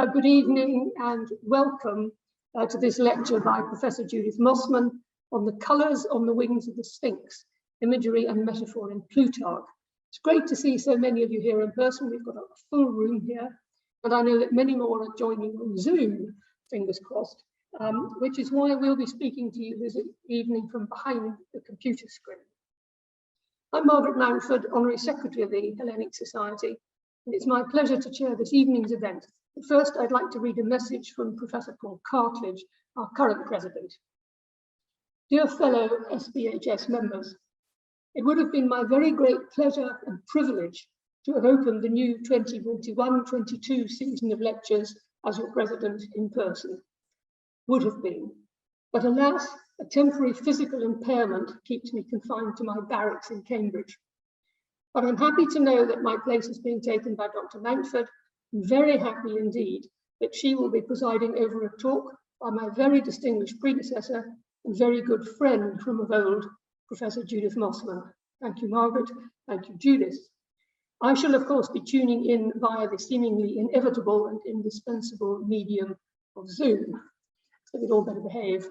Good evening and welcome to this lecture by Professor Judith Mossman on the colours on the wings of the Sphinx, imagery and metaphor in Plutarch. It's great to see so many of you here in person. We've got a full room here, and I know that many more are joining on Zoom, fingers crossed, which is why we'll be speaking to you this evening from behind the computer screen. I'm Margaret Mountford, Honorary Secretary of the Hellenic Society, and it's my pleasure to chair this evening's event. But first, I'd like to read a message from Professor Paul Cartledge, our current president. Dear fellow SPHS members, it would have been my very great pleasure and privilege to have opened the new 2021-22 season of lectures as your president in person. Would have been. But alas, a temporary physical impairment keeps me confined to my barracks in Cambridge. But I'm happy to know that my place is being taken by Dr. Mountford, and very happy indeed that she will be presiding over a talk by my very distinguished predecessor and very good friend from of old, Professor Judith Mossman. Thank you, Margaret. Thank you, Judith. I shall, of course, be tuning in via the seemingly inevitable and indispensable medium of Zoom, so we'd all better behave.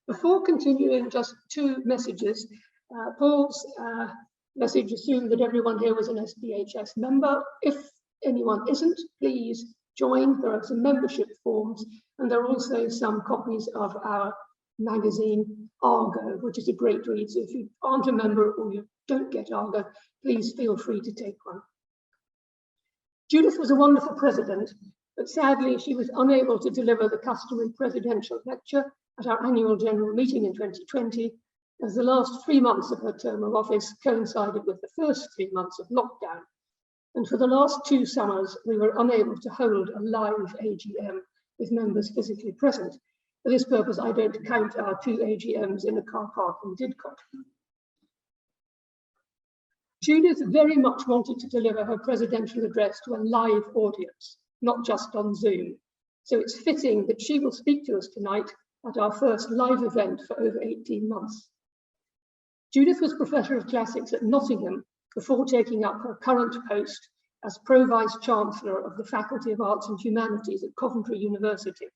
Before continuing, just two messages. Paul's message assumed that everyone here was an SPHS member. If anyone isn't, please join. There are some membership forms, and there are also some copies of our magazine, Argo, which is a great read. So if you aren't a member or you don't get Argo, please feel free to take one. Judith was a wonderful president, but sadly she was unable to deliver the customary presidential lecture at our annual general meeting in 2020, as the last 3 months of her term of office coincided with the first 3 months of lockdown. And for the last 2 summers, we were unable to hold a live AGM with members physically present. For this purpose, I don't count our 2 AGMs in a car park in Didcot. Judith very much wanted to deliver her presidential address to a live audience, not just on Zoom. So it's fitting that she will speak to us tonight at our first live event for over 18 months. Judith was Professor of Classics at Nottingham before taking up her current post as Pro-Vice Chancellor of the Faculty of Arts and Humanities at Coventry University.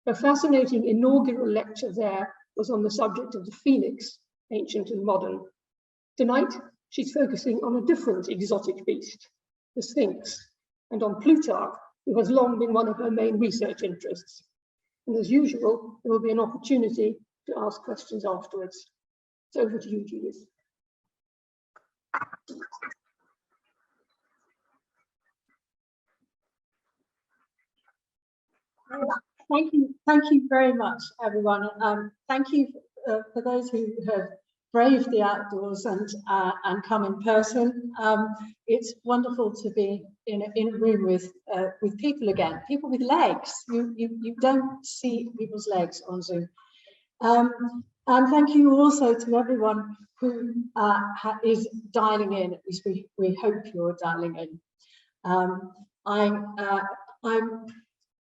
Her fascinating inaugural lecture there was on the subject of the Phoenix, ancient and modern. Tonight, she's focusing on a different exotic beast, the Sphinx, and on Plutarch, who has long been one of her main research interests. And as usual, there will be an opportunity to ask questions afterwards. So over to you, Judith. Thank you very much, everyone. Thank you for those who have braved the outdoors and come in person. It's wonderful to be in a room with people again, people with legs. You don't see people's legs on Zoom. And thank you also to everyone who is dialing in. At least we hope you're dialing in. I'm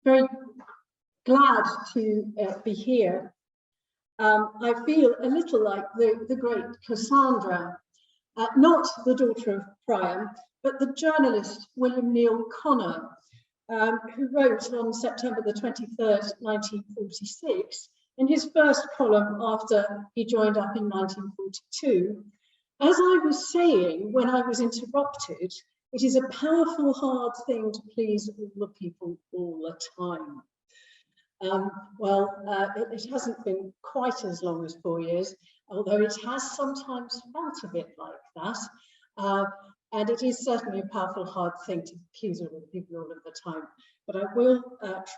very glad to be here. I feel a little like the great Cassandra, not the daughter of Priam, but the journalist William Neal Connor, who wrote on September the 23rd, 1946, in his first column after he joined up in 1942, as I was saying when I was interrupted, it is a powerful, hard thing to please all the people all the time. It hasn't been quite as long as 4 years, although it has sometimes felt a bit like that. And it is certainly a powerful, hard thing to please all the people all of the time. But I will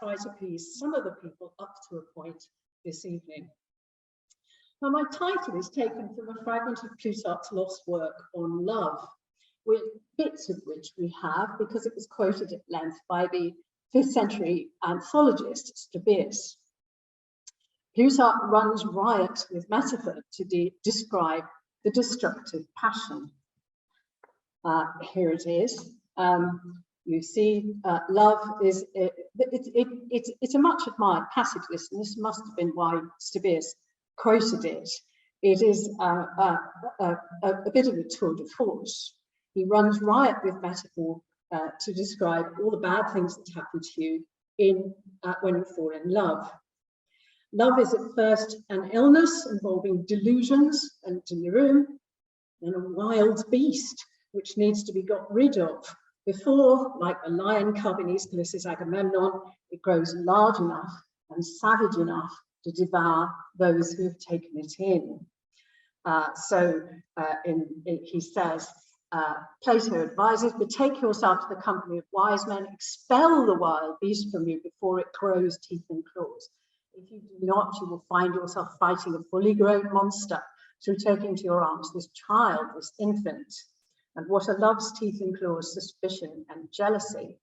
try to please some of the people up to a point this evening. Now, my title is taken from a fragment of Plutarch's lost work on love, with bits of which we have because it was quoted at length by the 5th century anthologist Stobæus. Plutarch runs riot with metaphor to describe the destructive passion. Here it is. You see, love is, it's a much admired passage, this, and this must have been why Stobæus quoted it. It is a bit of a tour de force. He runs riot with metaphor to describe all the bad things that happen to you when you fall in love. Love is at first an illness involving delusions and delirium, then a wild beast which needs to be got rid of before, like the lion cub in Aeschylus' Agamemnon, it grows large enough and savage enough to devour those who have taken it in. He says, Plato advises, betake yourself to the company of wise men, expel the wild beast from you before it grows teeth and claws. If you do not, you will find yourself fighting a fully grown monster through taking to your arms this child, this infant. And what are love's teeth and claws? Suspicion and jealousy.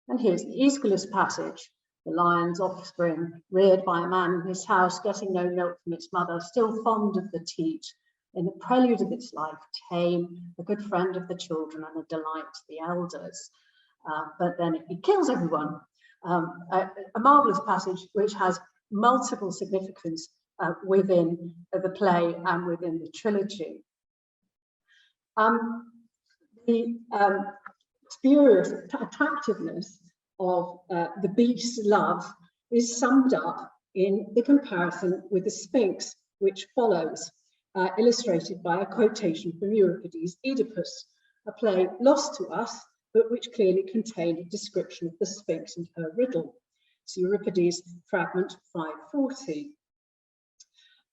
And here's the Aeschylus passage. The lion's offspring, reared by a man in his house, getting no milk from its mother, still fond of the teat, in the prelude of its life, tame, a good friend of the children and a delight to the elders. But then it kills everyone. A marvellous passage which has multiple significance within the play and within the trilogy. The spurious attractiveness of the beast's love is summed up in the comparison with the Sphinx, which follows, illustrated by a quotation from Euripides' Oedipus, a play lost to us, but which clearly contained a description of the Sphinx and her riddle. It's Euripides fragment 540.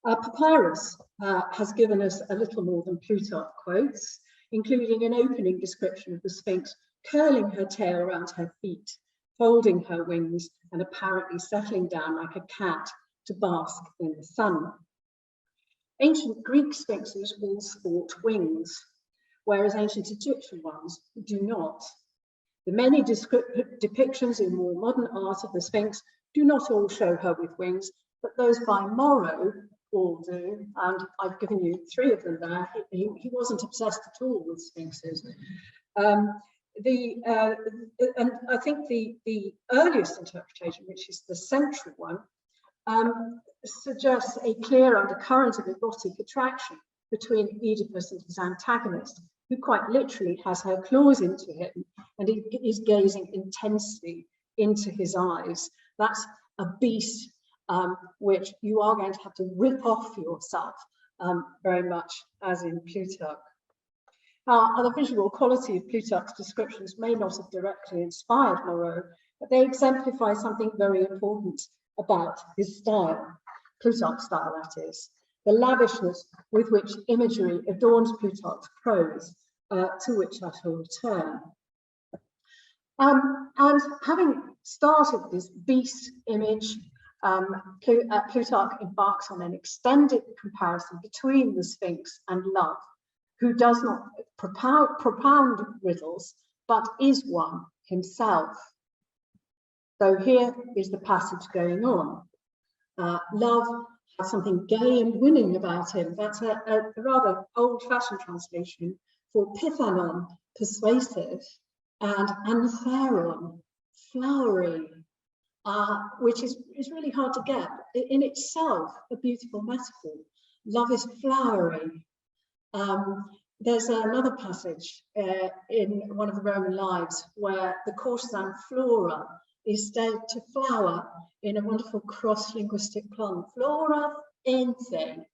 Papyrus has given us a little more than Plutarch quotes, including an opening description of the Sphinx curling her tail around her feet, folding her wings, and apparently settling down like a cat to bask in the sun. Ancient Greek sphinxes all sport wings, whereas ancient Egyptian ones do not. The many depictions in more modern art of the Sphinx do not all show her with wings, but those by Morrow all do, and I've given you 3 of them there. He wasn't obsessed at all with sphinxes. And I think the earliest interpretation, which is the central one, suggests a clear undercurrent of erotic attraction between Oedipus and his antagonist, who quite literally has her claws into him and he is gazing intensely into his eyes. That's a beast which you are going to have to rip off yourself, very much as in Plutarch. The visual quality of Plutarch's descriptions may not have directly inspired Moreau, but they exemplify something very important about his style, Plutarch's style that is, the lavishness with which imagery adorns Plutarch's prose, to which I shall return. And having started this beast image, Plutarch embarks on an extended comparison between the Sphinx and love, who does not propound riddles, but is one himself. So here is the passage going on. Love has something gay and winning about him. That's a rather old-fashioned translation for pithanon, persuasive, and antheron, flowery, which is really hard to get. In itself, a beautiful metaphor. Love is flowery. There's another passage in one of the Roman lives where the courtesan Flora is said to flower in a wonderful cross-linguistic pun. Flora, anything.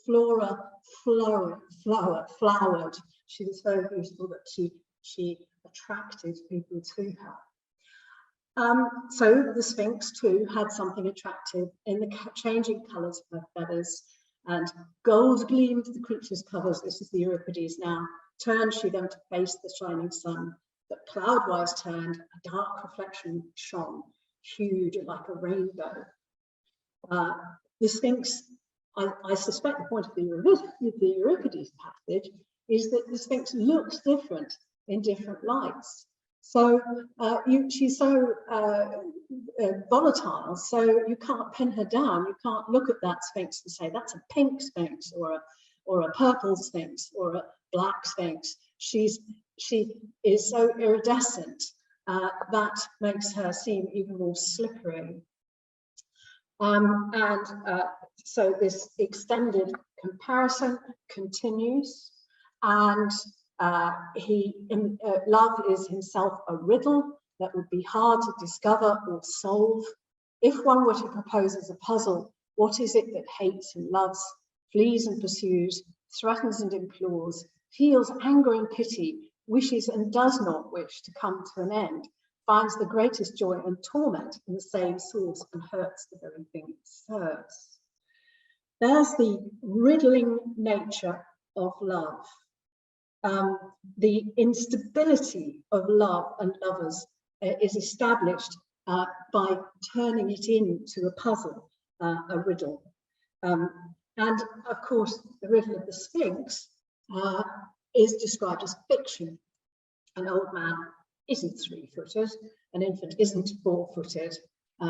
Flora, flowered. She was so beautiful that she attracted people to her. So the Sphinx too had something attractive in the changing colours of her feathers, and gold gleamed the creature's covers. This is the Euripides now. Turned she them to face the shining sun, but cloudwise turned, a dark reflection shone, hued like a rainbow. The Sphinx, I suspect the point of the Euripides passage is that the Sphinx looks different in different lights. So she's so volatile, so you can't pin her down. You can't look at that Sphinx and say that's a pink Sphinx or a purple Sphinx or a black Sphinx. She is so iridescent that makes her seem even more slippery. So this extended comparison continues, and Love is himself a riddle that would be hard to discover or solve. If one were to propose as a puzzle, what is it that hates and loves, flees and pursues, threatens and implores, feels anger and pity, wishes and does not wish to come to an end, finds the greatest joy and torment in the same source, and hurts the very thing it serves. There's the riddling nature of love. The instability of love and lovers is established by turning it into a puzzle, a riddle. And of course, the riddle of the Sphinx is described as fiction. An old man isn't three-footed, an infant isn't four-footed,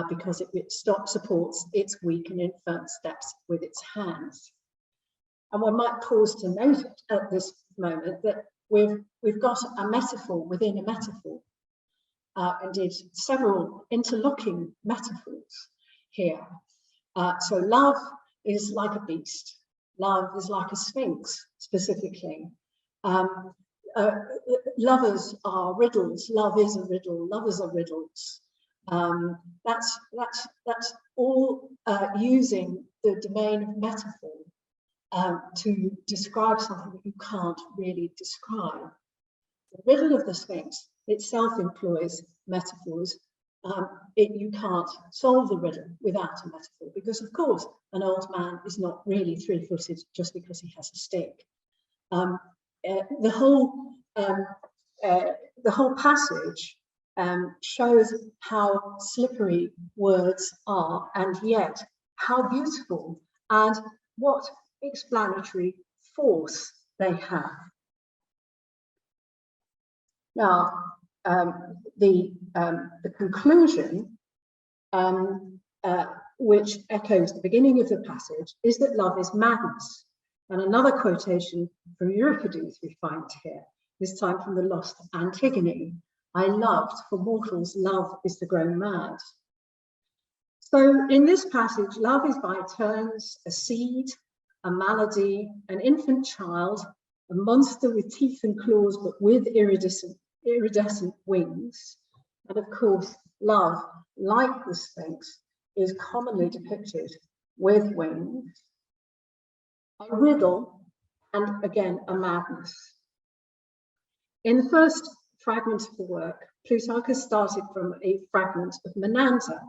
because it supports its weak and infirm steps with its hands. And one might pause to note at this moment that we've got a metaphor within a metaphor. Indeed, several interlocking metaphors here. So love is like a beast. Love is like a sphinx, specifically. Lovers are riddles. Love is a riddle. Lovers are riddles. That's all using the domain of metaphor to describe something that you can't really describe. The riddle of the Sphinx itself employs metaphors. You can't solve the riddle without a metaphor, because of course an old man is not really three-footed just because he has a stick. The whole passage shows how slippery words are, and yet how beautiful and what explanatory force they have. Now, the conclusion, which echoes the beginning of the passage, is that love is madness. And another quotation from Euripides we find here, this time from the lost Antigone. I loved, for mortals love is the grown mad. So in this passage, love is by turns a seed, a malady, an infant child, a monster with teeth and claws but with iridescent wings. And of course, love, like the Sphinx, is commonly depicted with wings, a riddle, and again, a madness. In the first fragment of the work, Plutarch has started from a fragment of Menander,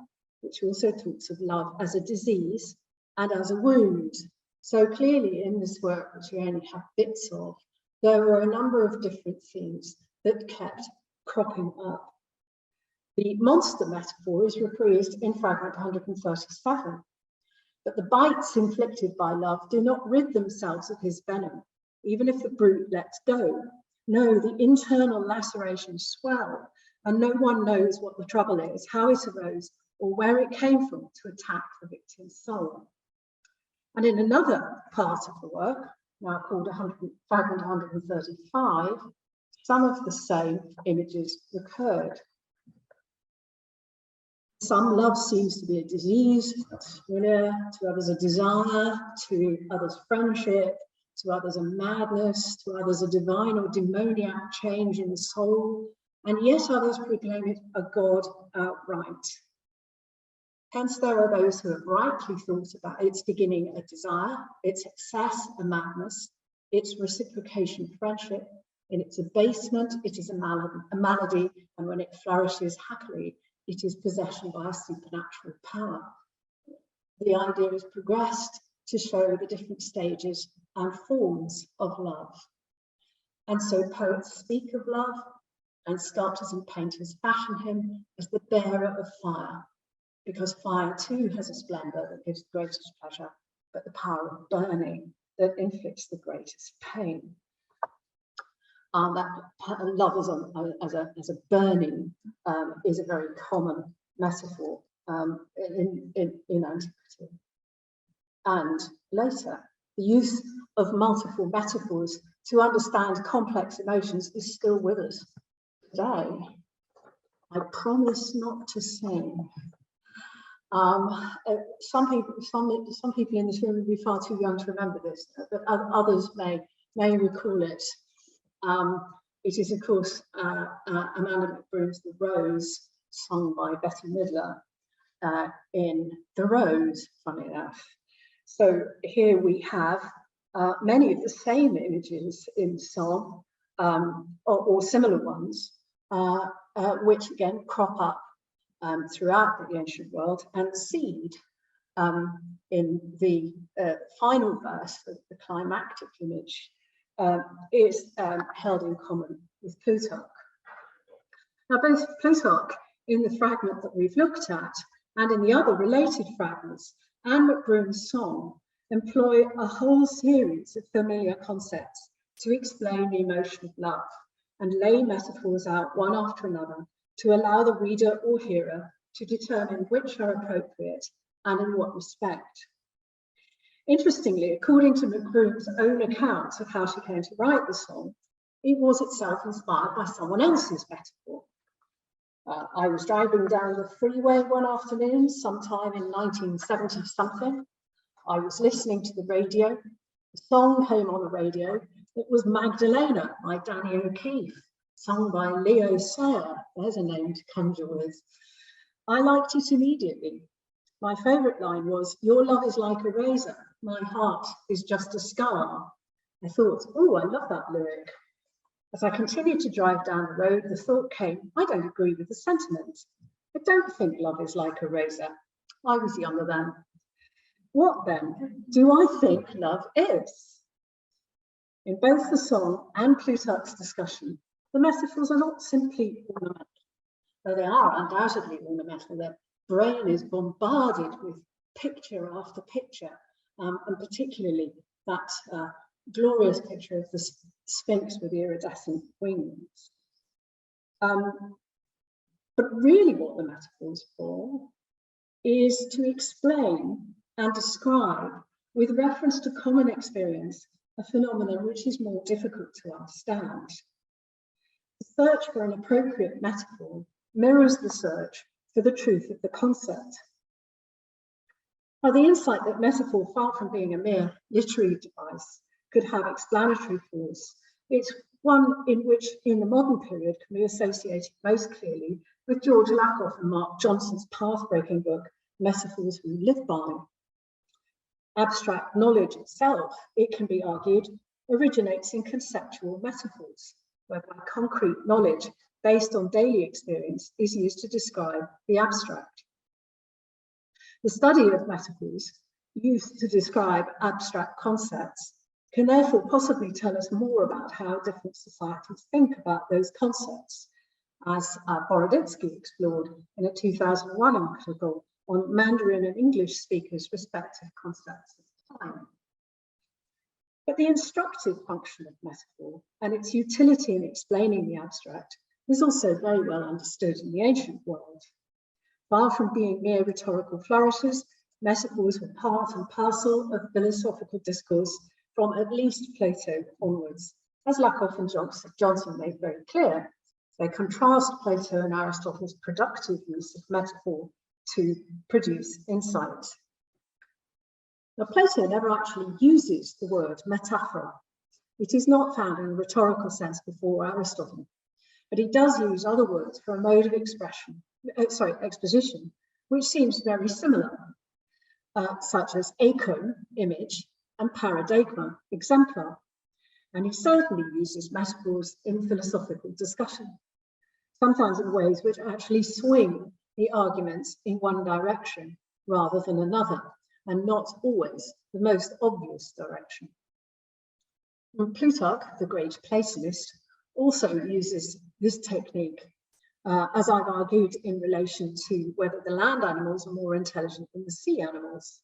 which also talks of love as a disease and as a wound. So clearly in this work, which we only have bits of, there were a number of different themes that kept cropping up. The monster metaphor is reprised in fragment 137. But the bites inflicted by love do not rid themselves of his venom, even if the brute lets go. No, the internal lacerations swell, and no one knows what the trouble is, how it arose, or where it came from to attack the victim's soul. And in another part of the work, now called fragment 135, some of the same images recurred. Some love seems to be a disease, that's familiar, to others a desire, to others friendship, to others a madness, to others a divine or demoniac change in the soul, and yet others proclaim it a god outright. Hence there are those who have rightly thought about its beginning a desire, its excess a madness, its reciprocation friendship, in its abasement it is a malady, and when it flourishes happily, it is possession by a supernatural power. The idea is progressed to show the different stages and forms of love. And so poets speak of love, and sculptors and painters fashion him as the bearer of fire, because fire too has a splendor that gives the greatest pleasure, but the power of burning that inflicts the greatest pain. That love as a burning is a very common metaphor in antiquity. And later, the use of multiple metaphors to understand complex emotions is still with us today. I promise not to sing. Some people in this room will be far too young to remember this, but others may recall it. It is, of course, Amanda McBroom's The Rose, sung by Betty Midler in The Rose, funny enough. So here we have many of the same images in song, or similar ones, which again crop up throughout the ancient world, and seed in the final verse of the climactic image is held in common with Plutarch. Now, both Plutarch in the fragment that we've looked at and in the other related fragments and McBroom's song employ a whole series of familiar concepts to explain the emotion of love and lay metaphors out one after another to allow the reader or hearer to determine which are appropriate and in what respect. Interestingly, according to McBroom's own account of how she came to write the song, it was itself inspired by someone else's metaphor. I was driving down the freeway one afternoon, sometime in 1970 something. I was listening to the radio. The song came on the radio. It was Magdalena by Danny O'Keefe, sung by Leo Sayer. There's a name to conjure with. I liked it immediately. My favourite line was, "Your love is like a razor. My heart is just a scar." I thought, oh, I love that lyric. As I continued to drive down the road, the thought came, I don't agree with the sentiment. I don't think love is like a razor. I was younger then. What then do I think love is? In both the song and Plutarch's discussion, the metaphors are not simply ornamental, though they are undoubtedly ornamental. Their brain is bombarded with picture after picture, and particularly that glorious picture of the Sphinx with iridescent wings. But really what the metaphor's for is to explain and describe, with reference to common experience, a phenomenon which is more difficult to understand. The search for an appropriate metaphor mirrors the search for the truth of the concept. Now, the insight that metaphor, far from being a mere literary device, could have explanatory force, it's one in which, in the modern period, can be associated most clearly with George Lakoff and Mark Johnson's path-breaking book, Metaphors We Live By. Abstract knowledge itself, it can be argued, originates in conceptual metaphors, whereby concrete knowledge based on daily experience is used to describe the abstract. The study of metaphors used to describe abstract concepts can therefore possibly tell us more about how different societies think about those concepts, as Boroditsky explored in a 2001 article on Mandarin and English speakers' respective concepts of the time. But the instructive function of metaphor and its utility in explaining the abstract was also very well understood in the ancient world. Far from being mere rhetorical flourishes, metaphors were part and parcel of philosophical discourse from at least Plato onwards, as Lakoff and Johnson made very clear. They contrast Plato and Aristotle's productive use of metaphor to produce insight. Now, Plato never actually uses the word metaphor. It is not found in a rhetorical sense before Aristotle, but he does use other words for a mode of exposition, which seems very similar, such as eikon, image, and paradigma, exemplar. And he certainly uses metaphors in philosophical discussion, sometimes in ways which actually swing the arguments in one direction rather than another, and not always the most obvious direction. And Plutarch, the great Platonist, also uses this technique, as I've argued, in relation to whether the land animals are more intelligent than the sea animals.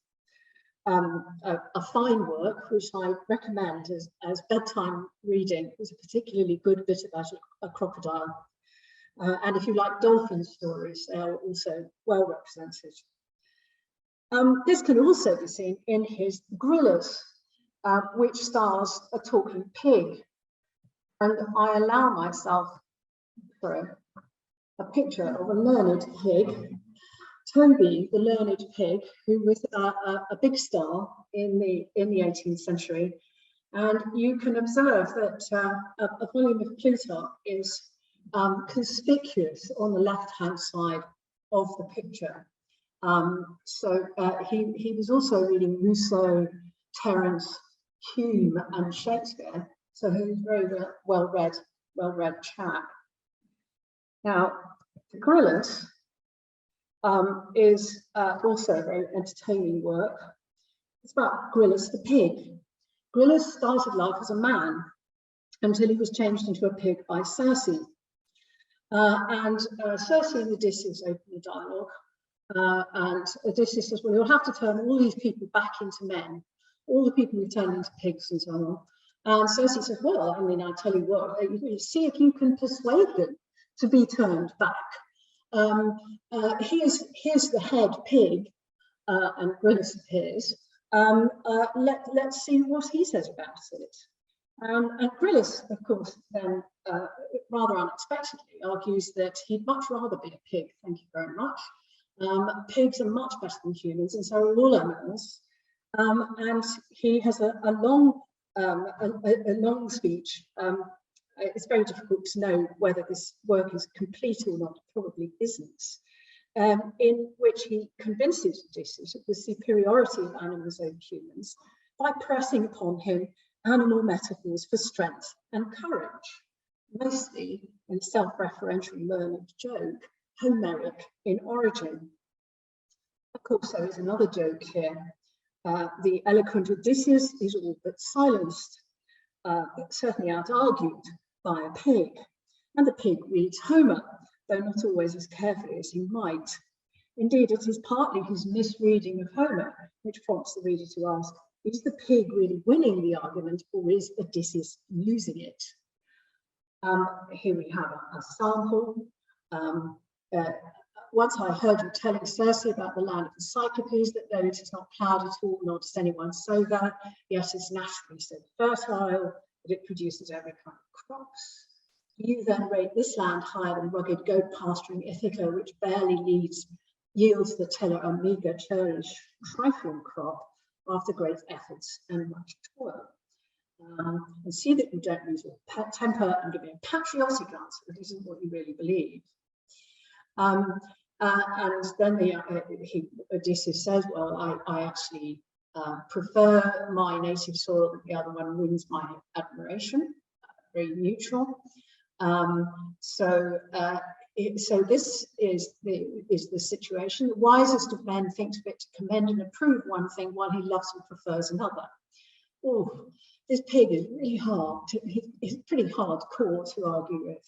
A fine work, which I recommend as bedtime reading, is a particularly good bit about a crocodile. And if you like dolphin stories, they are also well represented. This can also be seen in his Gorillas, which stars a talking pig. And I allow myself, a picture of a learned pig, Toby, the learned pig, who was a big star in the 18th century, And you can observe that a volume of Plutarch is conspicuous on the left-hand side of the picture. He was also reading Rousseau, Terence, Hume, and Shakespeare, so he was very well-read chap. Now, the Gryllus is also a very entertaining work. It's about Gryllus the pig. Gryllus started life as a man until he was changed into a pig by Circe. Circe and Odysseus open a dialogue, and Odysseus says, well, you'll have to turn all these people back into men, all the people who turned into pigs and so on. And Circe says, well, I mean, I tell you what, you see if you can persuade them to be turned back. Here's the head pig, and Gryllus appears. Let's see what he says about it. And Gryllus, of course, then rather unexpectedly argues that he'd much rather be a pig, thank you very much. Pigs are much better than humans, and so are all animals. And he has a long speech. It's very difficult to know whether this work is complete or not, it probably isn't, in which he convinces Odysseus of the superiority of animals over humans by pressing upon him animal metaphors for strength and courage, mostly in self-referential learned joke, Homeric in origin. Of course, there is another joke here. The eloquent Odysseus is all but silenced, certainly out-argued by a pig, and the pig reads Homer, though not always as carefully as he might. Indeed, it is partly his misreading of Homer which prompts the reader to ask, is the pig really winning the argument, or is Odysseus losing it? Here we have a sample. Once I heard you telling Circe about the land of the Cyclopes, that though it is not ploughed at all, nor does anyone sow there, yet is naturally so fertile that it produces every kind of crops. You then rate this land higher than rugged goat pasturing Ithaca, which barely yields the teller a meagre, churlish, trifling crop after great efforts and much toil. And see that you don't lose your temper and give me a patriotic answer that isn't what you really believe. And then Odysseus says, well, I actually prefer my native soil, but the other one wins my admiration. Very neutral. So this is the situation. The wisest of men thinks fit to commend and approve one thing while he loves and prefers another. Oh, this pig is really hard. It's pretty hardcore to argue with.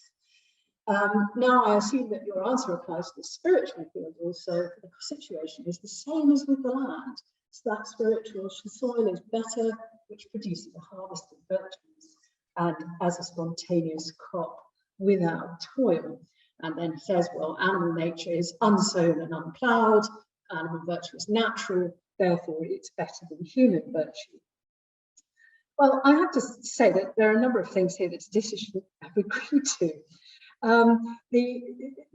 Now I assume that your answer applies to the spiritual field also. The situation is the same as with the land. So that spiritual soil is better, which produces a harvest of virtues and as a spontaneous crop without toil. And then he says, well, animal nature is unsown and unploughed, animal virtue is natural, therefore it's better than human virtue. Well, I have to say that there are a number of things here that Odysseus should have agreed to.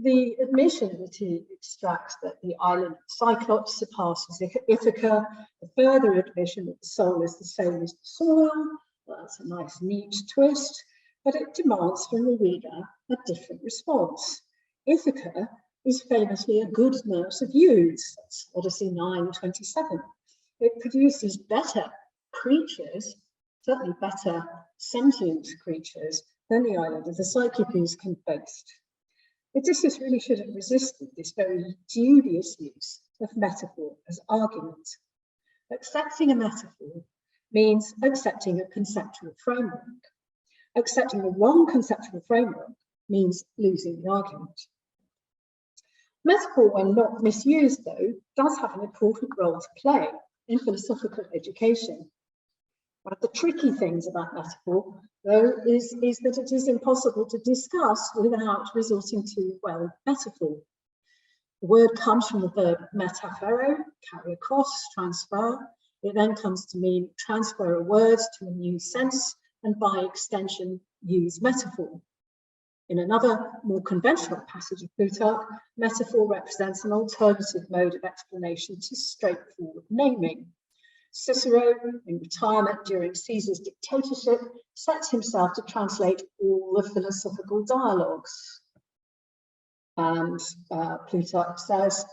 The admission that he extracts that the island of Cyclops surpasses Ithaca, the further admission that the soul is the same as the soil, well, that's a nice, neat twist, but it demands from the reader a different response. Ithaca is famously a good nurse of youths, that's Odyssey 9:27. It produces better creatures, certainly better sentient creatures, than the island of the Cyclopes can boast. Odysseus really should have resisted this very dubious use of metaphor as argument. Accepting a metaphor means accepting a conceptual framework. Accepting the wrong conceptual framework means losing the argument. Metaphor, when not misused, though, does have an important role to play in philosophical education. One of the tricky things about metaphor, though, is that it is impossible to discuss without resorting to, well, metaphor. The word comes from the verb metaphero, carry across, transfer. It then comes to mean transfer a word to a new sense, and by extension, use metaphor. In another, more conventional passage of Plutarch, metaphor represents an alternative mode of explanation to straightforward naming. Cicero, in retirement during Caesar's dictatorship, sets himself to translate all the philosophical dialogues. And Plutarch says,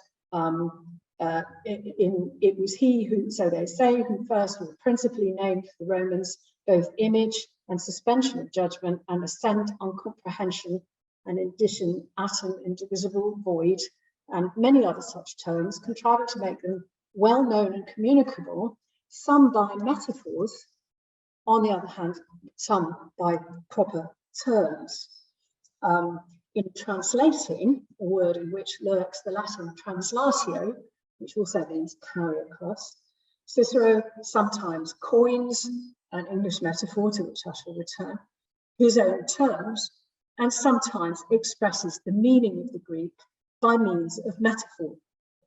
it was he who, so they say, who first or principally named for the Romans both image and suspension of judgment, and assent on comprehension, and addition, atom, indivisible, void, and many other such terms, contriving to make them well known and communicable, some by metaphors, on the other hand, some by proper terms. In translating, a word in which lurks the Latin translatio, which also means carry across, Cicero sometimes coins an English metaphor, to which I shall return, his own terms, and sometimes expresses the meaning of the Greek by means of metaphor,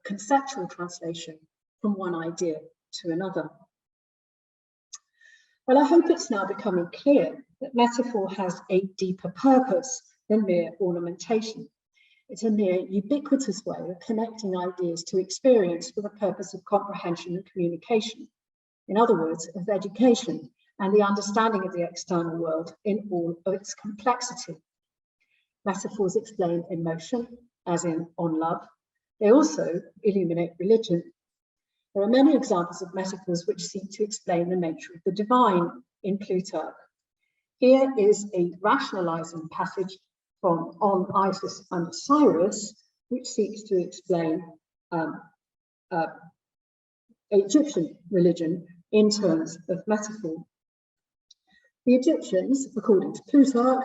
conceptual translation from one idea to another. Well, I hope it's now becoming clear that metaphor has a deeper purpose than mere ornamentation. It's a mere ubiquitous way of connecting ideas to experience for the purpose of comprehension and communication. In other words, of education and the understanding of the external world in all of its complexity. Metaphors explain emotion, as in on love. They also illuminate religion. There are many examples of metaphors which seek to explain the nature of the divine in Plutarch. Here is a rationalizing passage from On Isis and Osiris, which seeks to explain Egyptian religion in terms of metaphor. The Egyptians, according to Plutarch,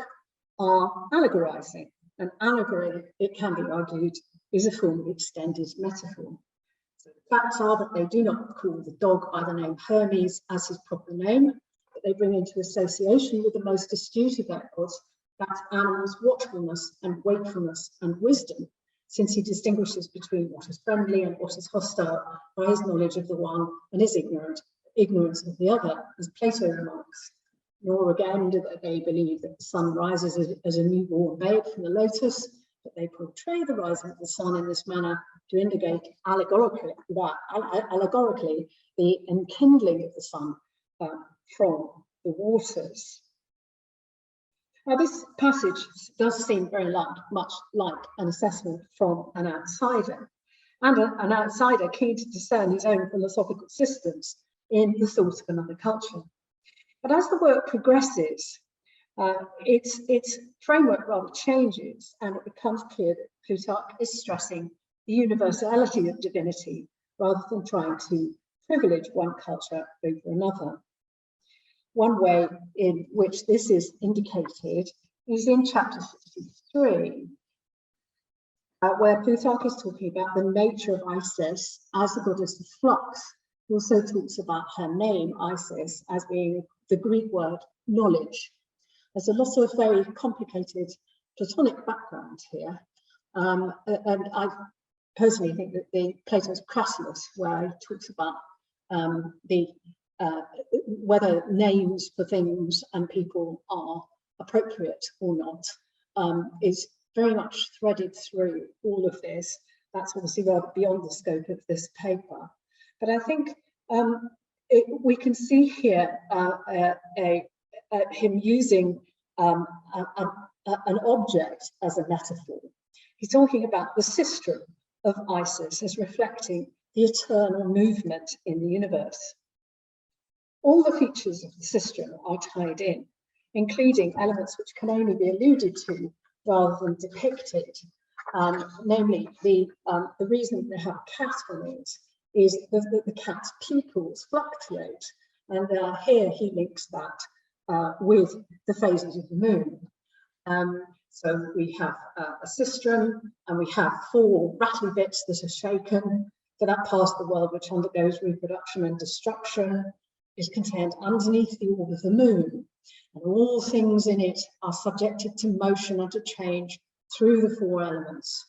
are allegorizing. An allegory, it can be argued, is a form of extended metaphor. So the facts are that they do not call the dog by the name Hermes as his proper name, but they bring into association with the most astute of their gods that animal's watchfulness and wakefulness and wisdom, since he distinguishes between what is friendly and what is hostile by his knowledge of the one and his ignorance of the other, as Plato remarks. Nor again do they believe that the sun rises as a newborn babe from the lotus, but they portray the rising of the sun in this manner to indicate allegorically the enkindling of the sun from the waters. Now, this passage does seem very much like an assessment from an outsider, and an outsider keen to discern his own philosophical systems in the thought of another culture. But as the work progresses, its framework rather changes, and it becomes clear that Plutarch is stressing the universality of divinity rather than trying to privilege one culture over another. One way in which this is indicated is in chapter 63, where Plutarch is talking about the nature of Isis as the goddess of flux. He also talks about her name, Isis, as being the Greek word knowledge. There's a lot of very complicated Platonic background here. And I personally think that Plato's Crassulus, where he talks about whether names for things and people are appropriate or not, is very much threaded through all of this. That's obviously rather beyond the scope of this paper. But I think we can see here him using an object as a metaphor. He's talking about the sistrum of Isis as reflecting the eternal movement in the universe. All the features of the sistrum are tied in, including elements which can only be alluded to rather than depicted. Namely, the reason they have a cat on it is that the cat's pupils fluctuate, and here he links that with the phases of the moon. So we have a sistrum, and we have 4 rattly bits that are shaken, for that part of the world which undergoes reproduction and destruction is contained underneath the orb of the moon, and all things in it are subjected to motion and to change through the 4 elements.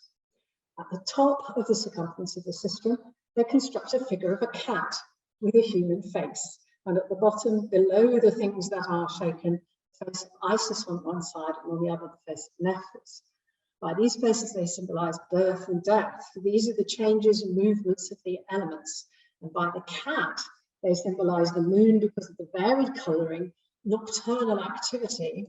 At the top of the circumference of the sistrum, they construct a figure of a cat with a human face, and at the bottom, below the things that are shaken, the face of Isis on one side, and on the other, the face of Nephthys. By these faces, they symbolize birth and death. These are the changes and movements of the elements. And by the cat, They symbolize the moon because of the varied colouring, nocturnal activity,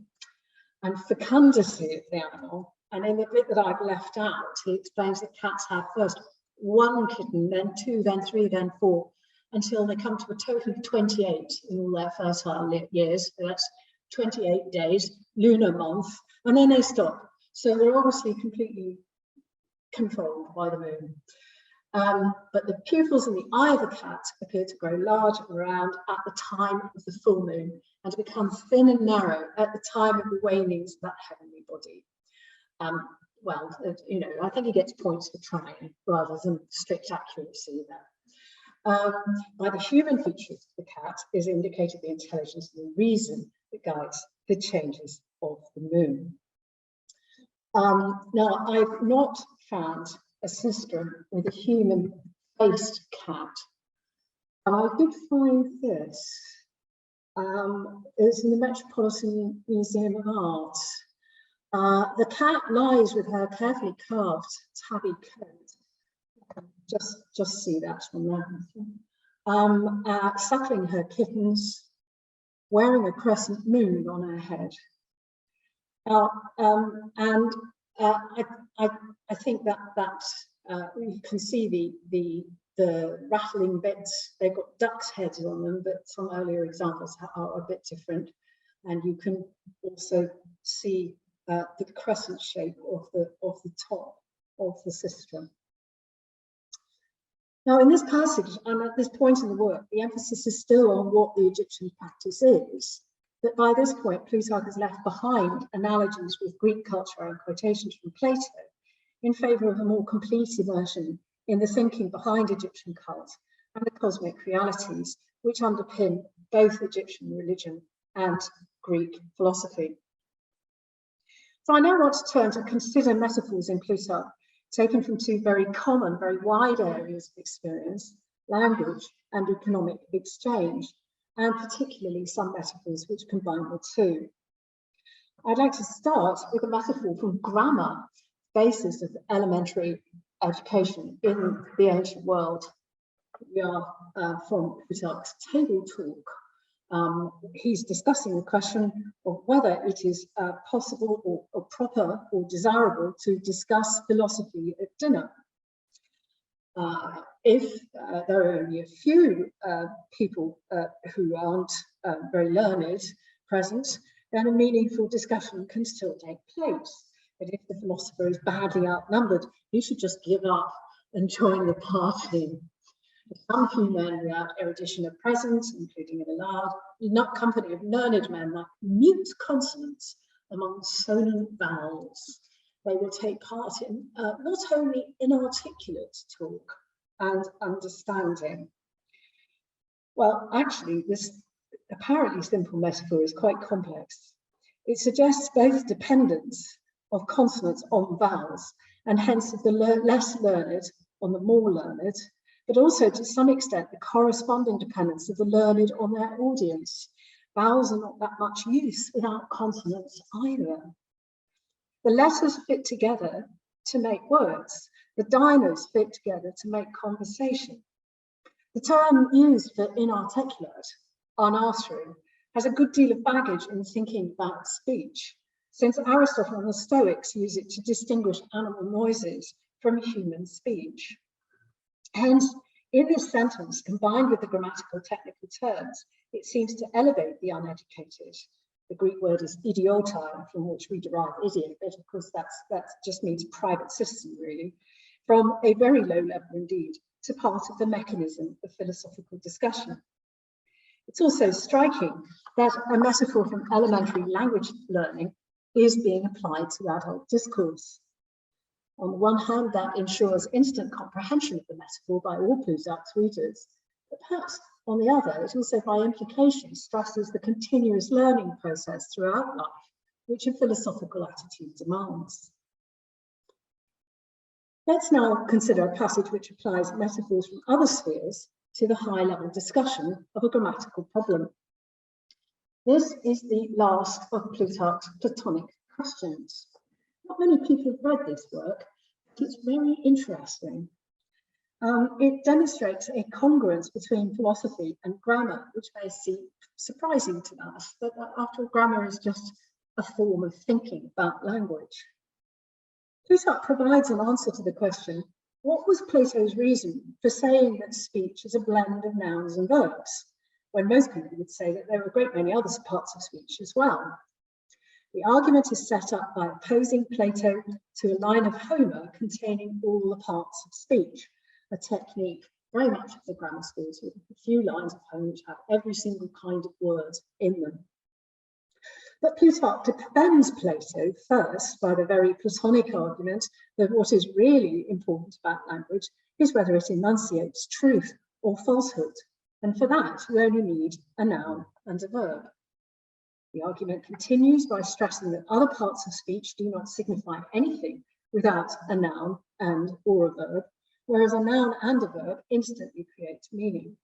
and fecundity of the animal. And in the bit that I've left out, he explains that cats have first one kitten, then two, then three, then four, until they come to a total of 28 in all their fertile years. So that's 28 days, lunar month, and then they stop. So they're obviously completely controlled by the moon. But the pupils in the eye of the cat appear to grow large and round at the time of the full moon and to become thin and narrow at the time of the wanings of that heavenly body. Well, you know, I think he gets points for trying rather than strict accuracy there. By the human features of the cat is indicated the intelligence and the reason that guides the changes of the moon. Now, I've not found a system with a human-faced cat, and I did find this. It's in the Metropolitan Museum of Art. The cat lies with her carefully carved tabby coat. Just see that on there. Suckling her kittens, wearing a crescent moon on her head. I think that you can see the rattling bits. They've got ducks' heads on them, but some earlier examples are a bit different. And you can also see the crescent shape of the top of the sistrum. Now, in this passage, and at this point in the work, the emphasis is still on what the Egyptian practice is. But by this point, Plutarch has left behind analogies with Greek culture and quotations from Plato in favour of a more complete immersion in the thinking behind Egyptian cult and the cosmic realities which underpin both Egyptian religion and Greek philosophy. So I now want to turn to consider metaphors in Plutarch, taken from two very common, very wide areas of experience, language and economic exchange, and particularly some metaphors which combine the two. I'd like to start with a metaphor from grammar, basis of elementary education in the ancient world. We are from Plutarch's Table Talk. He's discussing the question of whether it is possible or proper or desirable to discuss philosophy at dinner. If there are only a few people who aren't very learned present, then a meaningful discussion can still take place. But if the philosopher is badly outnumbered, he should just give up and join the party. Some few men without erudition are present, including in a large company of learned men like mute consonants among sonant vowels. They will take part in not only inarticulate talk and understanding. Well, actually, this apparently simple metaphor is quite complex. It suggests both dependence of consonants on vowels, and hence of the less learned on the more learned, but also to some extent the corresponding dependence of the learned on their audience. Vowels are not that much use without consonants either. The letters fit together to make words. The diners fit together to make conversation. The term used for inarticulate, unanswering, has a good deal of baggage in thinking about speech, since Aristotle and the Stoics use it to distinguish animal noises from human speech. Hence, in this sentence, combined with the grammatical technical terms, it seems to elevate the uneducated. The Greek word is idiotai, from which we derive idiot, but of course that just means private citizen, really, from a very low level indeed to part of the mechanism of philosophical discussion. It's also striking that a metaphor from elementary language learning is being applied to adult discourse. On the one hand, that ensures instant comprehension of the metaphor by all Plutarch's readers, but perhaps on the other, it also by implication stresses the continuous learning process throughout life, which a philosophical attitude demands. Let's now consider a passage which applies metaphors from other spheres to the high-level discussion of a grammatical problem. This is the last of Plutarch's Platonic questions. Not many people have read this work, but it's very interesting. It demonstrates a congruence between philosophy and grammar, which may seem surprising to us, but after all, grammar is just a form of thinking about language. Plutarch provides an answer to the question, what was Plato's reason for saying that speech is a blend of nouns and verbs, when most people would say that there are a great many other parts of speech as well? The argument is set up by opposing Plato to a line of Homer containing all the parts of speech, a technique very much of the grammar schools with a few lines of Homer which have every single kind of word in them. But Plutarch defends Plato first by the very Platonic argument that what is really important about language is whether it enunciates truth or falsehood, and for that you only need a noun and a verb. The argument continues by stressing that other parts of speech do not signify anything without a noun and or a verb, whereas a noun and a verb instantly create meaning.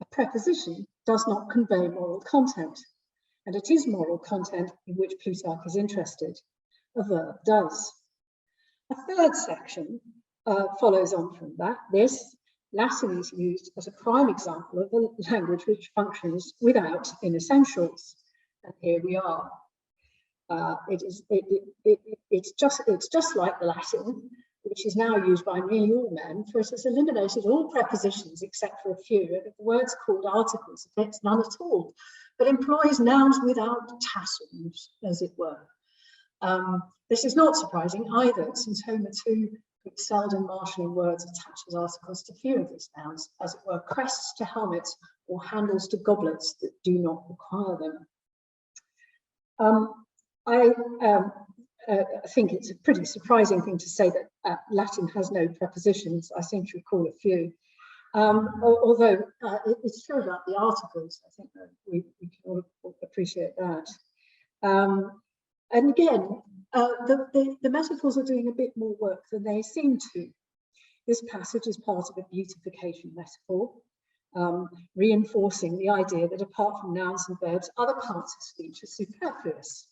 A preposition does not convey moral content, and it is moral content in which Plutarch is interested. A verb does. A third section follows on from that. Latin is used as a prime example of a language which functions without inessentials. And here we are. It's just like the Latin, which is now used by nearly all men, for it has eliminated all prepositions except for a few, and the words called articles affects none at all, but employs nouns without tassels, as it were. This is not surprising either, since Homer too excelled in marshalling words attached as articles to few of his nouns, as it were crests to helmets or handles to goblets that do not require them. I think it's a pretty surprising thing to say that Latin has no prepositions. I seem to recall a few. Although it's true about the articles, I think that we can all appreciate that. And again, the metaphors are doing a bit more work than they seem to. This passage is part of a beautification metaphor, reinforcing the idea that apart from nouns and verbs, other parts of speech are superfluous.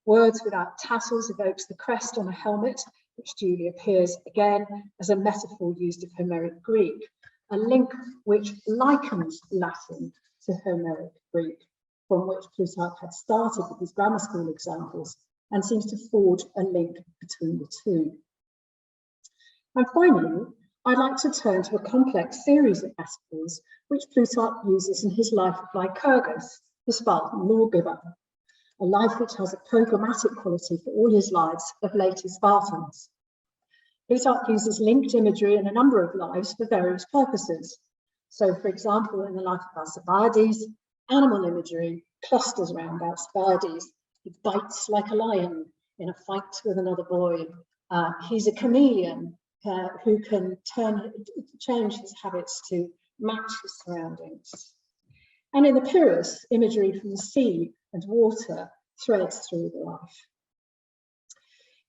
Words without tassels evokes the crest on a helmet, which duly appears again as a metaphor used of Homeric Greek, a link which likens Latin to Homeric Greek, from which Plutarch had started with his grammar school examples, and seems to forge a link between the two. And finally, I'd like to turn to a complex series of metaphors which Plutarch uses in his life of Lycurgus, the Spartan lawgiver, a life which has a programmatic quality for all his lives of later Spartans. Plutarch uses linked imagery in a number of lives for various purposes. So, for example, in the life of Alcibiades, animal imagery clusters around Alcibiades. He bites like a lion in a fight with another boy. He's a chameleon who can change his habits to match his surroundings. And in the Pyrrhus, imagery from the sea and water threads through the life.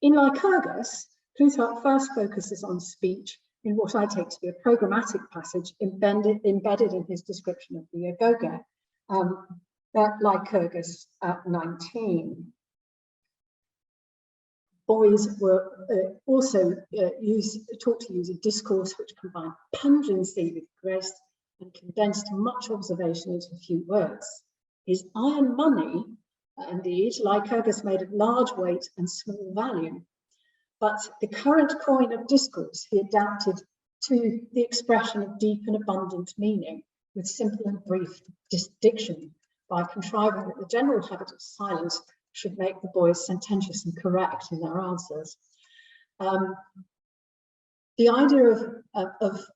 In Lycurgus, Plutarch first focuses on speech in what I take to be a programmatic passage embedded in his description of the agoge, that Lycurgus at 19. Boys were also taught to use a discourse which combined pungency with grace and condensed much observation into a few words. His iron money, indeed, Lycurgus made of large weight and small value, but the current coin of discourse he adapted to the expression of deep and abundant meaning with simple and brief diction by contriving that the general habit of silence should make the boys sententious and correct in their answers. The idea of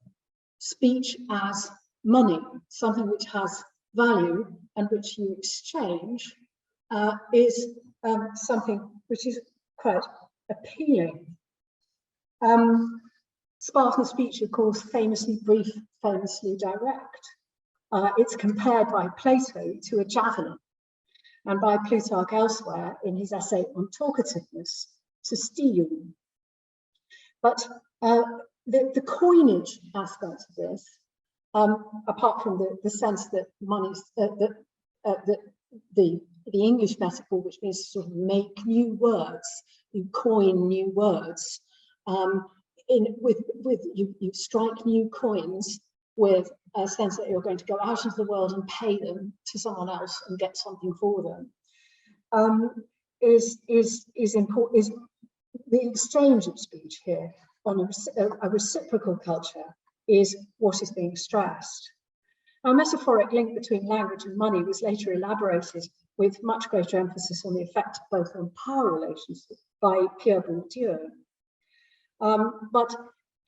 speech as money, something which has value and which you exchange, is something which is quite appealing. Spartan speech, of course, famously brief, famously direct. It's compared by Plato to a javelin, and by Plutarch elsewhere in his essay on talkativeness to steel. But the coinage aspect of this, apart from the sense that money, the English metaphor, which means to sort of make new words, you coin new words, you strike new coins with a sense that you're going to go out into the world and pay them to someone else and get something for them, is important. Is the exchange of speech here on a reciprocal culture is what is being stressed. Our metaphoric link between language and money was later elaborated with much greater emphasis on the effect of both on power relations by Pierre Bourdieu. But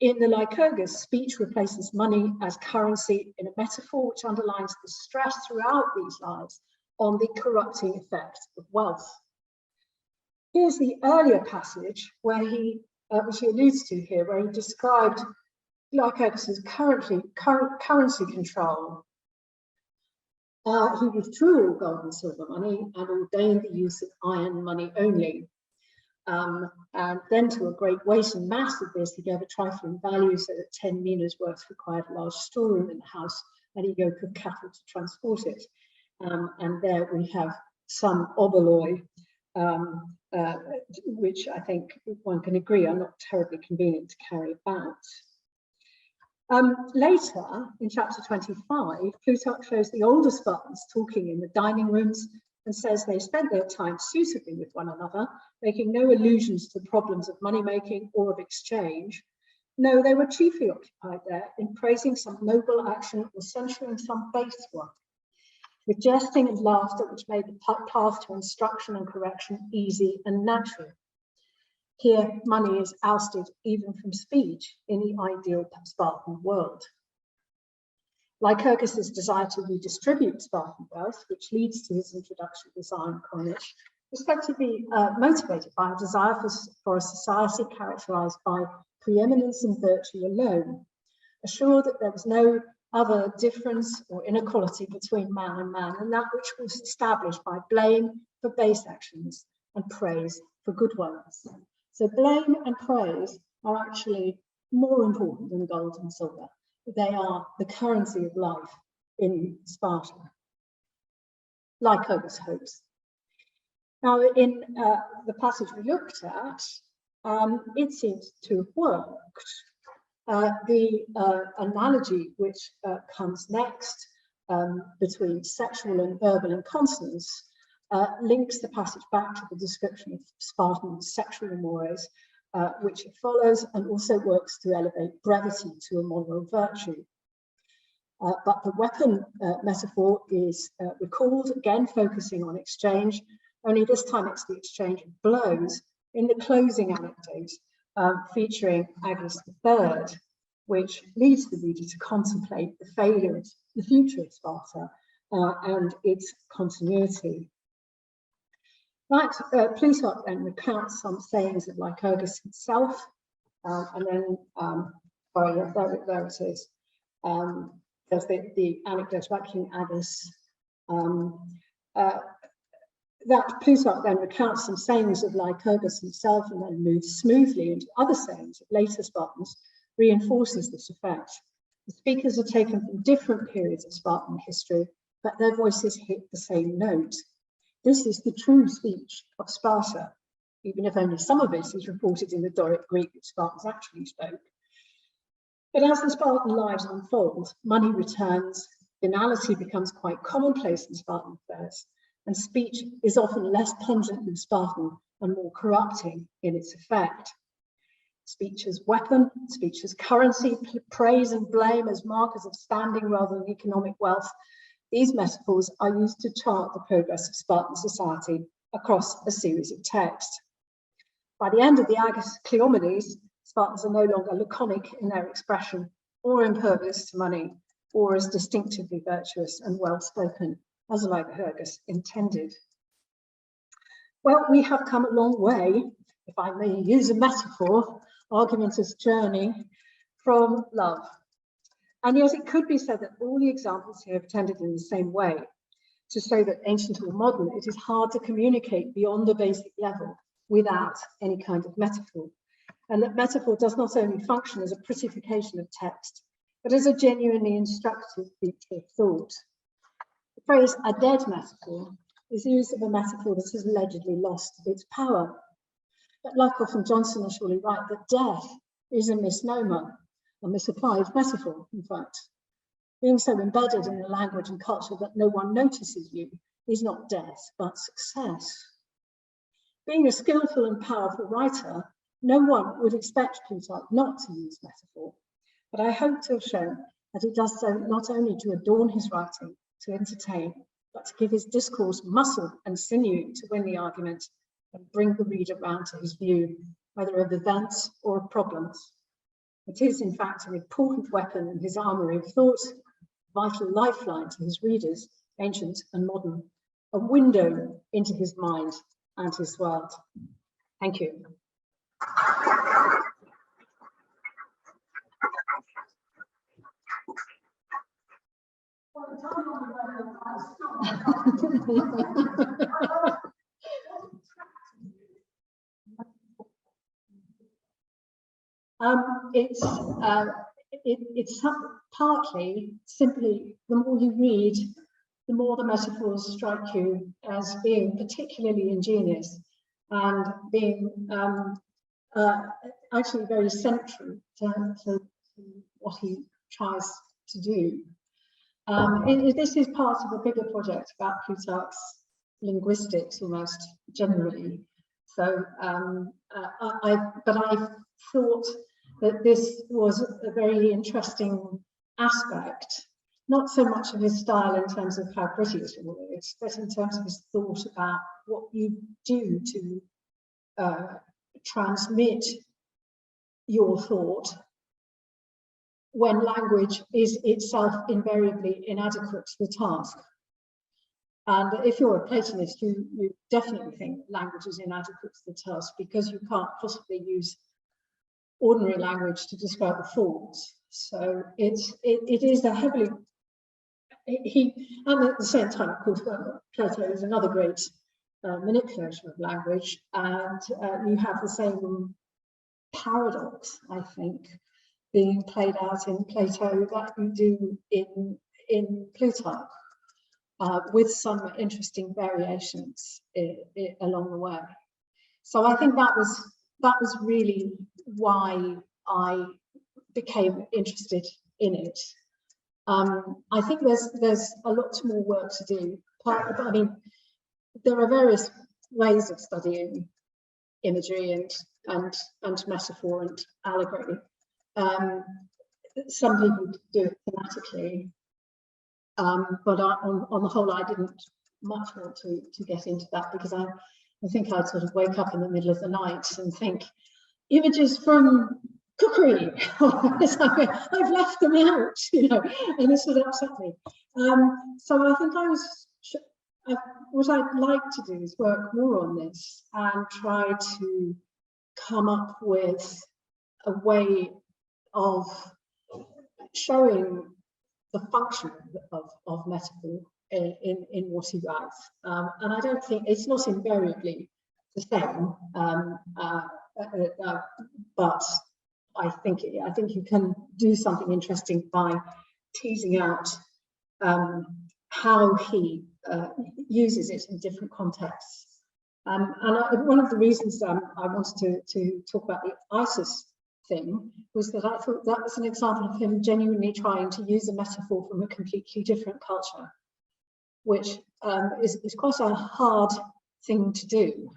in the Lycurgus, speech replaces money as currency in a metaphor which underlines the stress throughout these lives on the corrupting effect of wealth. Here's the earlier passage where which he alludes to here, where he described Lycurgus's currency control. He withdrew all gold and silver money and ordained the use of iron money only. And then, to a great weight and mass of this, he gave a trifling value so that 10 minas worth required a large storeroom in the house and a yoke of cattle to transport it. And there we have some oboloi, which I think one can agree are not terribly convenient to carry about. Later, in chapter 25, Plutarch shows the older Spartans talking in the dining rooms and says they spent their time suitably with one another, making no allusions to problems of money-making or of exchange. No, they were chiefly occupied there in praising some noble action or censuring some base one, with jesting and laughter which made the path to instruction and correction easy and natural. Here, money is ousted even from speech in the ideal Spartan world. Lycurgus's desire to redistribute Spartan wealth, which leads to his introduction of this iron coinage, was said to be motivated by a desire for a society characterized by preeminence in virtue alone, assured that there was no other difference or inequality between man and man, and that which was established by blame for base actions and praise for good ones. So blame and praise are actually more important than gold and silver. They are the currency of life in Sparta. Lycurgus hopes. Now, in the passage we looked at, it seems to have worked. The analogy which comes next between sexual and verbal inconsonance links the passage back to the description of Spartan sexual mores, which it follows, and also works to elevate brevity to a moral virtue. But the weapon metaphor is recalled, again focusing on exchange, only this time it's the exchange of blows in the closing anecdote featuring Agis III, which leads the reader to contemplate the failure of the future of Sparta and its continuity. Right, Plutarch then recounts some sayings of Lycurgus himself, and then, there it is. There's the anecdote about King Agis. That Plutarch then recounts some sayings of Lycurgus himself and then moves smoothly into other sayings of later Spartans, reinforces this effect. The speakers are taken from different periods of Spartan history, but their voices hit the same note. This is the true speech of Sparta, even if only some of it is reported in the Doric Greek which Spartans actually spoke. But as the Spartan lives unfold, money returns, banality becomes quite commonplace in Spartan affairs, and speech is often less pungent than Spartan and more corrupting in its effect. Speech as weapon, speech as currency, praise and blame as markers of standing rather than economic wealth. These metaphors are used to chart the progress of Spartan society across a series of texts. By the end of the Agis Cleomenes, Spartans are no longer laconic in their expression or impervious to money, or as distinctively virtuous and well-spoken as Lycurgus intended. Well, we have come a long way, if I may use a metaphor, argumenter's journey from love. And yet it could be said that all the examples here have tended in the same way, to show that ancient or modern, it is hard to communicate beyond a basic level without any kind of metaphor. And that metaphor does not only function as a prettification of text, but as a genuinely instructive feature of thought. The phrase "a dead metaphor" is used of a metaphor that has allegedly lost its power. But Lakoff and Johnson are surely right that death is a misnomer, a misapplied metaphor, in fact. Being so embedded in the language and culture that no one notices you is not death, but success. Being a skillful and powerful writer, no one would expect Plutarch not to use metaphor, but I hope to have shown that he does so not only to adorn his writing, to entertain, but to give his discourse muscle and sinew to win the argument and bring the reader round to his view, whether of events or of problems. It is, in fact, an important weapon in his armoury of thought, a vital lifeline to his readers, ancient and modern, a window into his mind and his world. Thank you. It's partly simply the more you read, the more the metaphors strike you as being particularly ingenious and being actually very central to what he tries to do. This is part of a bigger project about Plutarch's linguistics, almost generally. So, but I thought that this was a very interesting aspect, not so much of his style in terms of how pretty it all is, but in terms of his thought about what you do to transmit your thought when language is itself invariably inadequate to the task. And if you're a Platonist, you definitely think language is inadequate to the task because you can't possibly use ordinary language to describe the forms. So it is a heavily, and at the same time, of course, Plato is another great manipulator of language, and you have the same paradox, I think, being played out in Plato that you do in Plutarch, with some interesting variations along the way. So I think that was really why I became interested in it. I think there's a lot more work to do. I mean, there are various ways of studying imagery and metaphor and allegory. Some people do it thematically, but on the whole, I didn't much want to get into that because I think I'd sort of wake up in the middle of the night and think images from cookery. I've left them out, you know, and this would upset me. So I think what I'd like to do is work more on this and try to come up with a way of showing the function of metaphor in what he writes. And I don't think it's not invariably the same, but I think you can do something interesting by teasing out how he uses it in different contexts. And one of the reasons I wanted to talk about the ISIS thing was that I thought that was an example of him genuinely trying to use a metaphor from a completely different culture, which is quite a hard thing to do.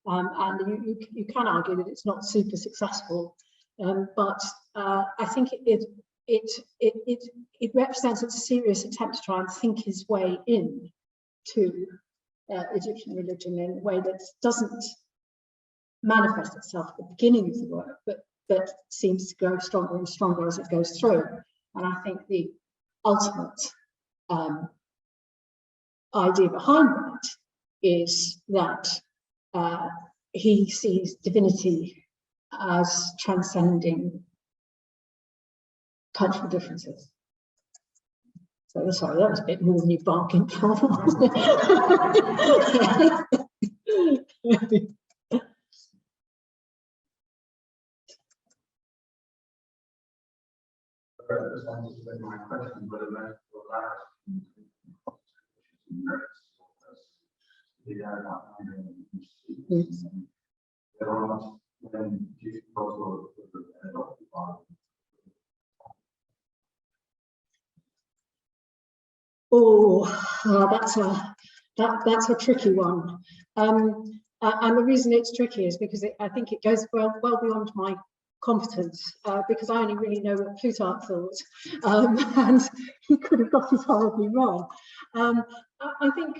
And you can argue that it's not super successful, but I think it represents a serious attempt to try and think his way in to Egyptian religion in a way that doesn't manifest itself at the beginning of the work, but seems to grow stronger and stronger as it goes through. And I think the ultimate idea behind that is that he sees divinity as transcending cultural differences. So sorry, that was a bit more than you bargained for. My question, but when do you suppose adopted by? That's a tricky one. And the reason it's tricky is because I think it goes well beyond my competence, because I only really know what Plutarch thought, and he could have got it horribly wrong. I think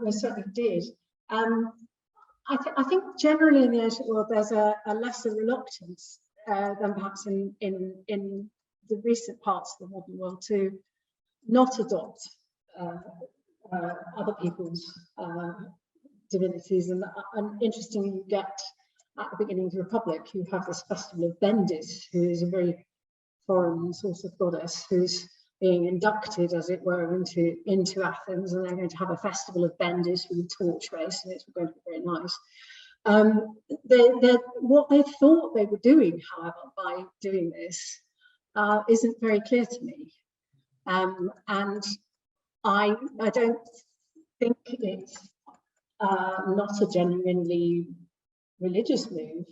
they certainly did. I think generally in the ancient world there's a lesser reluctance than perhaps in the recent parts of the modern world to not adopt other people's divinities. And interestingly, you get at the beginning of the Republic, you have this festival of Bendis, who is a very foreign sort of goddess who's being inducted, as it were, into Athens, and they're going to have a festival of Bendis with a torch race, and it's going to be very nice. What they thought they were doing, however, by doing this, isn't very clear to me, and I don't think it's not a genuinely religious move,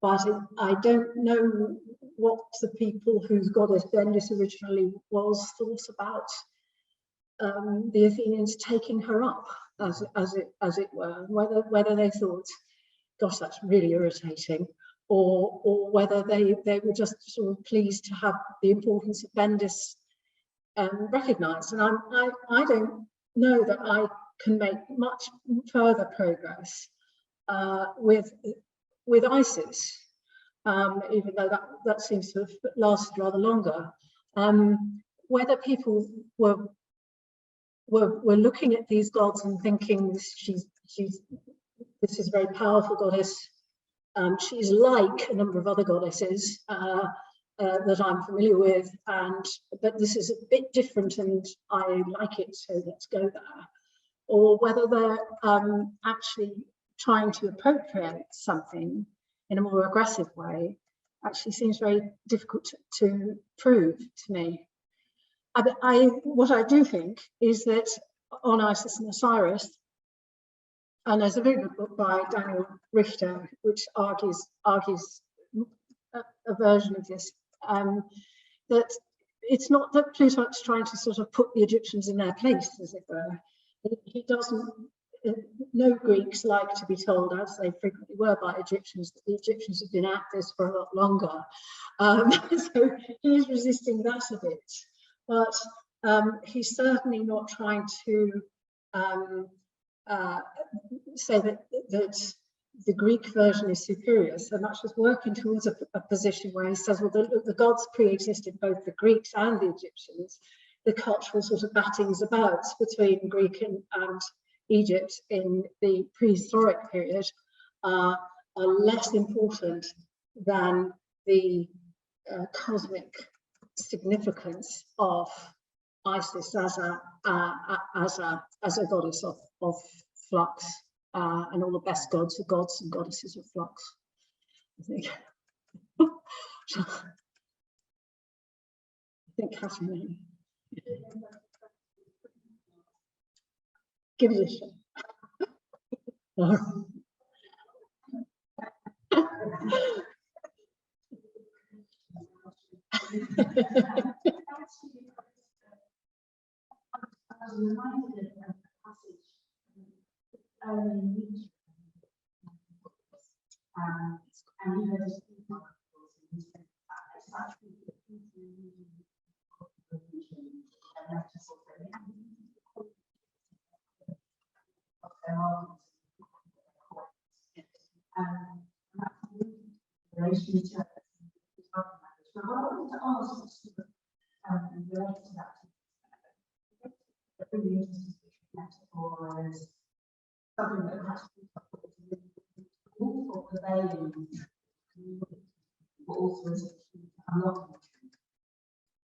but I don't know what the people whose goddess Bendis originally was thought about the Athenians taking her up, as it were, whether they thought, gosh, that's really irritating, or whether they were just sort of pleased to have the importance of Bendis recognised. And I don't know that I can make much further progress with Isis, even though that seems to have lasted rather longer. Whether people were looking at these gods and thinking this is a very powerful goddess. She's like a number of other goddesses that I'm familiar with, but this is a bit different and I like it, so let's go there. Or whether they're actually trying to appropriate something in a more aggressive way actually seems very difficult to prove to me. What I do think is that on Isis and Osiris, and there's a very good book by Daniel Richter which argues a version of this, that it's not that Plutarch's trying to sort of put the Egyptians in their place, as it were. He doesn't. No Greeks like to be told, as they frequently were by Egyptians, that the Egyptians have been at this for a lot longer. So he's resisting that a bit, but he's certainly not trying to say that the Greek version is superior, so much as working towards a position where he says, well, the gods pre-existed both the Greeks and the Egyptians. The cultural sort of battings about between Greek and Egypt in the prehistoric period are less important than the cosmic significance of Isis as a goddess of flux, and all the best gods are gods and goddesses of flux, I think. I think Catherine. Give it a shot. I was reminded of a passage and he had a speaker and said it's actually the relationship. So I wanted to ask and relate to that. The really interesting metaphor is something that has to be all for prevailing, but also is unlocking.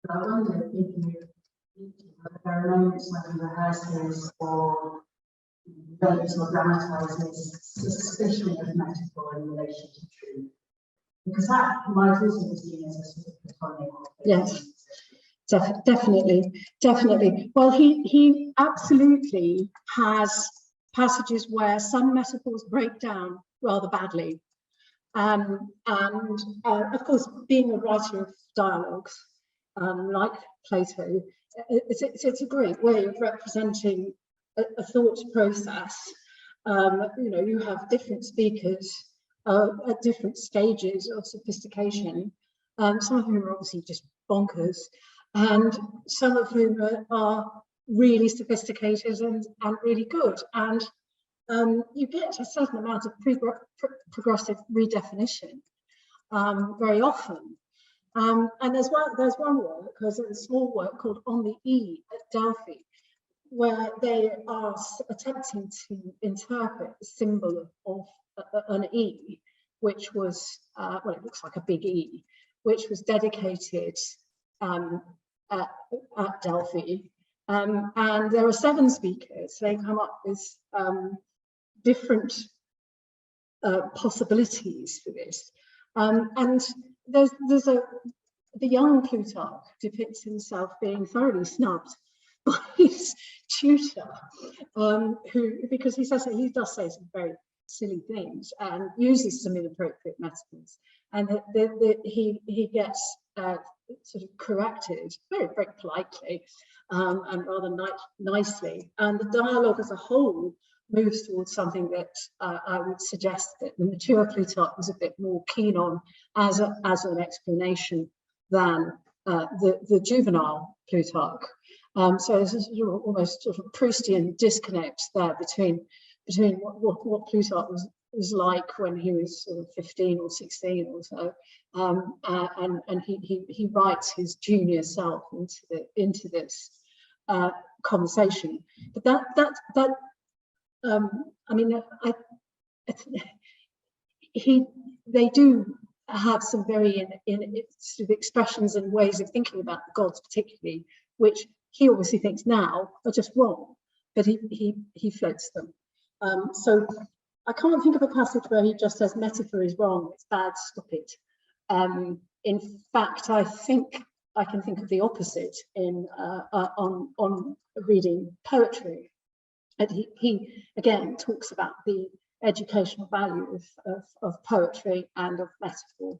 But I wonder if there are moments when you rehearse this or debates or dramatise this suspicion of metaphor in relation to truth. Because that might also be seen as a sort of platonic. Yes. Definitely. Well, he absolutely has passages where some metaphors break down rather badly, Of course, being a writer of dialogues, like Plato, it's a great way of representing a thought process. You know, you have different speakers at different stages of sophistication, some of whom are obviously just bonkers, and some of whom are really sophisticated and really good. And you get a certain amount of progressive redefinition very often. And there's one work, there's a small work called On the E at Delphi, where they are attempting to interpret the symbol of an E, which was, well, it looks like a big E, which was dedicated at Delphi. And there are 7 speakers. They come up with different possibilities for this. And the young Plutarch depicts himself being thoroughly snubbed by his tutor, because he says that he does say some very silly things and uses some inappropriate metaphors, and he gets sort of corrected very, very politely and rather nicely. And the dialogue as a whole moves towards something that I would suggest that the mature Plutarch was a bit more keen on as an explanation than the juvenile Plutarch. So there's a sort of almost sort of Proustian disconnect there between what Plutarch was like when he was sort of 15 or 16 or so, and he writes his junior self into this conversation. But that I mean, they do have some very sort of expressions and ways of thinking about the gods, particularly, which he obviously thinks now are just wrong, but he floats them. So I can't think of a passage where he just says metaphor is wrong, it's bad, stop it. In fact, I think I can think of the opposite on reading poetry. And he again talks about the educational value of poetry and of metaphor.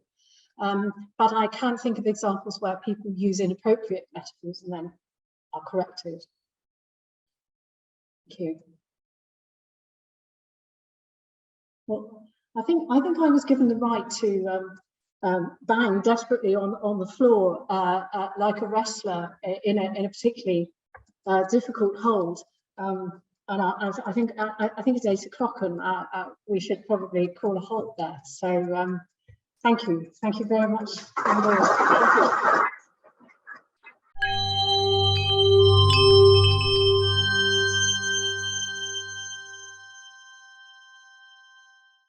But I can think of examples where people use inappropriate metaphors and then are corrected. Thank you. Well, I think I was given the right to bang desperately on the floor like a wrestler in a particularly difficult hold. And I think it's 8 o'clock, and we should probably call a halt there. So thank you very much.